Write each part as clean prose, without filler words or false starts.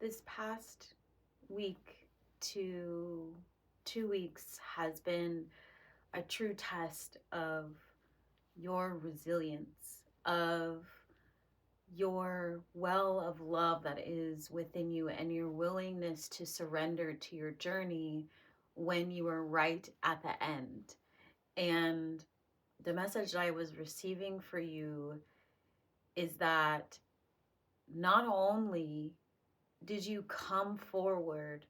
This past week to 2 weeks has been a true test of your resilience, of your well of love that is within you, and your willingness to surrender to your journey when you are right at the end. And the message I was receiving for you is that not only did you come forward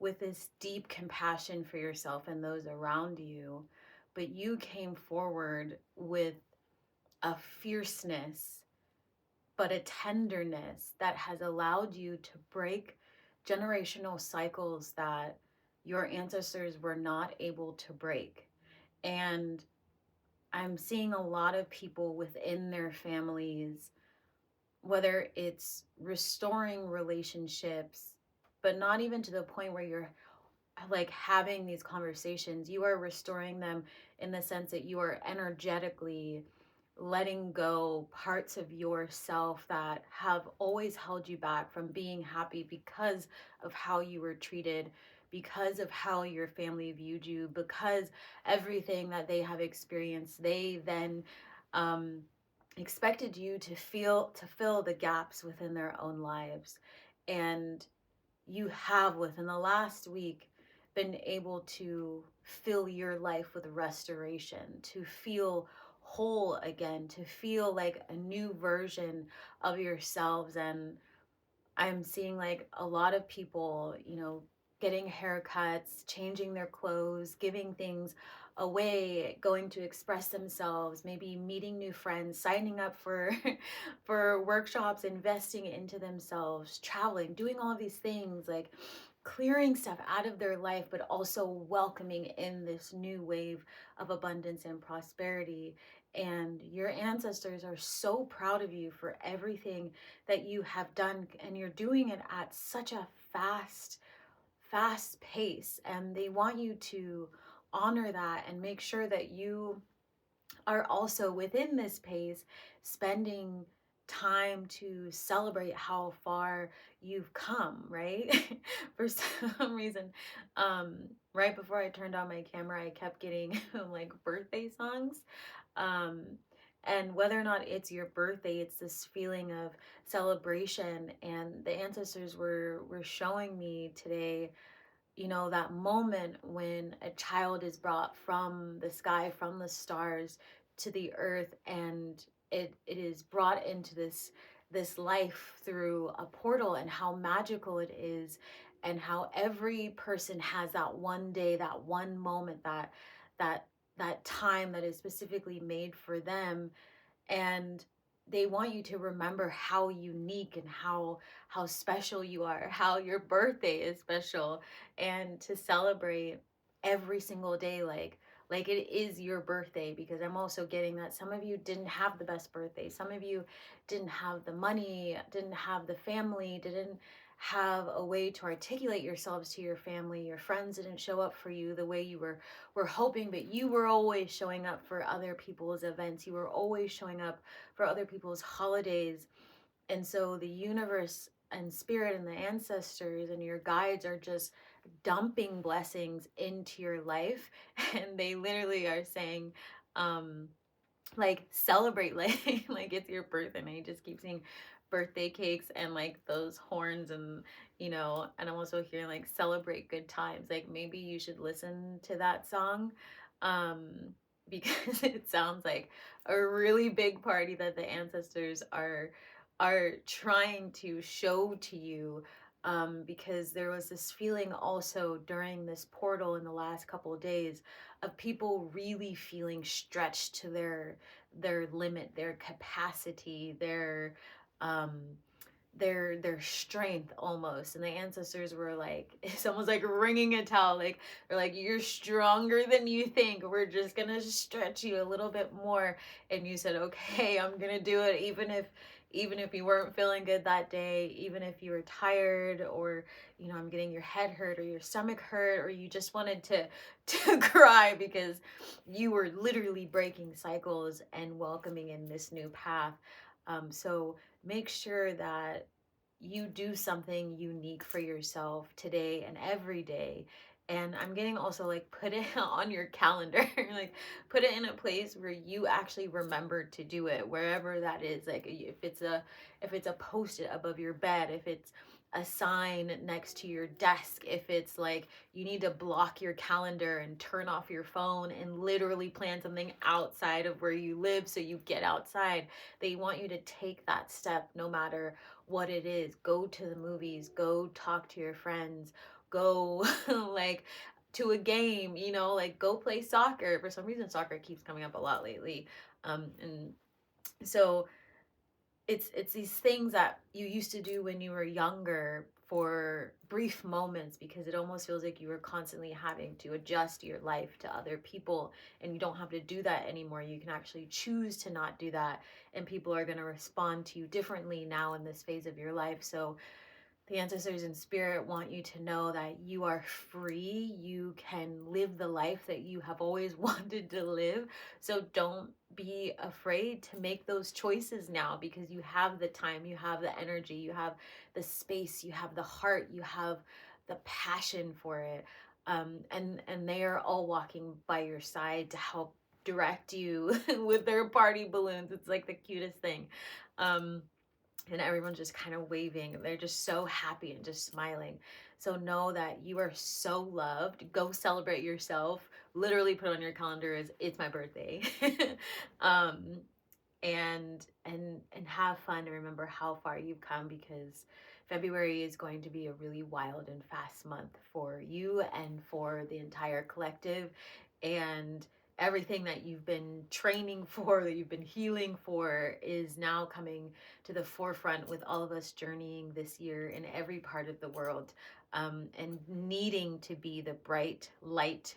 with this deep compassion for yourself and those around you, but you came forward with a fierceness, but a tenderness that has allowed you to break generational cycles that your ancestors were not able to break. And I'm seeing a lot of people within their families, whether it's restoring relationships, but not even to the point where you're like having these conversations. You are restoring them in the sense that you are energetically letting go parts of yourself that have always held you back from being happy because of how you were treated, because of how your family viewed you, because everything that they have experienced, they then um, expected you to fill the gaps within their own lives. And you have, within the last week, been able to fill your life with restoration, to feel whole again, to feel like a new version of yourselves. And I'm seeing like a lot of people, getting haircuts, changing their clothes, giving things away, going to express themselves, maybe meeting new friends, signing up for for workshops, investing into themselves, traveling, doing all of these things, like clearing stuff out of their life, but also welcoming in this new wave of abundance and prosperity. And your ancestors are so proud of you for everything that you have done, and you're doing it at such a fast pace, and they want you to honor that and make sure that you are also within this pace spending time to celebrate how far you've come, right? For some reason, right before I turned on my camera, I kept getting like birthday songs. um and whether or not it's your birthday, it's this feeling of celebration. And the ancestors were showing me today, that moment when a child is brought from the sky, from the stars to the earth, and it is brought into this life through a portal, and how magical it is, and how every person has that one day, that one moment, that that time that is specifically made for them. And they want you to remember how unique and how special you are, how your birthday is special, and to celebrate every single day like it is your birthday. Because I'm also getting that some of you didn't have the best birthday, some of you didn't have the money, didn't have the family, didn't have a way to articulate yourselves to your family, your friends didn't show up for you the way you were hoping, but you were always showing up for other people's events, you were always showing up for other people's holidays. And so the universe and spirit and the ancestors and your guides are just dumping blessings into your life and they literally are saying, um like, celebrate, like like it's your birthday. And I just keep seeing birthday cakes and like those horns, and and I'm also hearing like celebrate good times. Like maybe you should listen to that song, um because it sounds like a really big party that the ancestors are trying to show to you. Because there was this feeling also during this portal in the last couple of days of people really feeling stretched to their limit, their capacity, um their strength almost. And the ancestors were like, it's almost like ringing a towel, like they're like, you're stronger than you think, we're just gonna stretch you a little bit more. And you said, okay, I'm gonna do it, even if you weren't feeling good that day, even if you were tired, or I'm getting your head hurt or your stomach hurt, or you just wanted to cry because you were literally breaking cycles and welcoming in this new path. So make sure that you do something unique for yourself today and every day. And I'm getting also like put it on your calendar, like put it in a place where you actually remember to do it, wherever that is. Like if it's a post-it above your bed, if it's a sign next to your desk, if it's like you need to block your calendar and turn off your phone and literally plan something outside of where you live so you get outside. They want you to take that step no matter what it is. Go to the movies, go talk to your friends, go like to a game, you know, like go play soccer. For some reason soccer keeps coming up a lot lately. And so it's these things that you used to do when you were younger for brief moments, because it almost feels like you were constantly having to adjust your life to other people, and you don't have to do that anymore. You can actually choose to not do that, and people are going to respond to you differently now in this phase of your life. So the ancestors in spirit want you to know that you are free. You can live the life that you have always wanted to live. So don't be afraid to make those choices now, because you have the time, you have the energy, you have the space, you have the heart, you have the passion for it. And they are all walking by your side to help direct you with their party balloons. It's like the cutest thing. And everyone's just kind of waving. They're just so happy and just smiling. So know that you are so loved. Go celebrate yourself. Literally put on your calendar as it's my birthday. um, and have fun and remember how far you've come, because February is going to be a really wild and fast month for you and for the entire collective. And everything that you've been training for, that you've been healing for, is now coming to the forefront with all of us journeying this year in every part of the world, and needing to be the bright light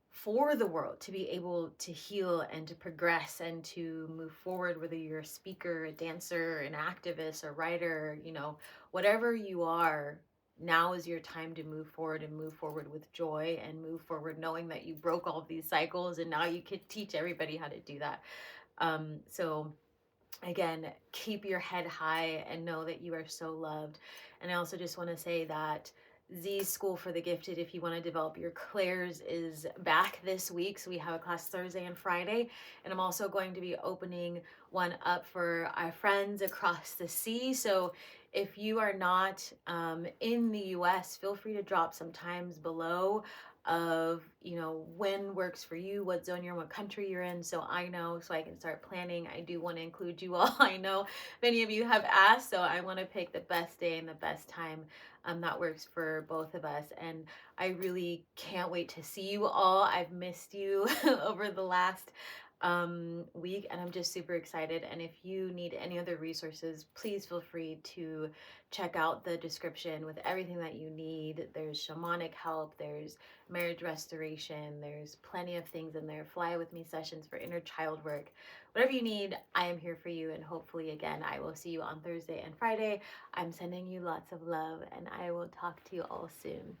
for the world, to be able to heal and to progress and to move forward, whether you're a speaker, a dancer, an activist, a writer, you know, whatever you are. Now is your time to move forward, and move forward with joy, and move forward knowing that you broke all of these cycles, and now you could teach everybody how to do that. So again, keep your head high and know that you are so loved. And I also just want to say that Z School for the Gifted, if you want to develop your clairs, is back this week. So we have a class Thursday and Friday. And I'm also going to be opening one up for our friends across the sea. So if you are not in the US, feel free to drop some times below of, you know, when works for you, what zone you're in, what country you're in, so I know, so I can start planning. I do want to include you all. I know many of you have asked, so I want to pick the best day and the best time that works for both of us. And I really can't wait to see you all. I've missed you over the last week, and I'm just super excited. And if you need any other resources, please feel free to check out the description with everything that you need. There's shamanic help, there's marriage restoration, there's plenty of things in there. Fly with me sessions for inner child work. Whatever you need, I am here for you. And hopefully, again, I will see you on Thursday and Friday. I'm sending you lots of love, and I will talk to you all soon.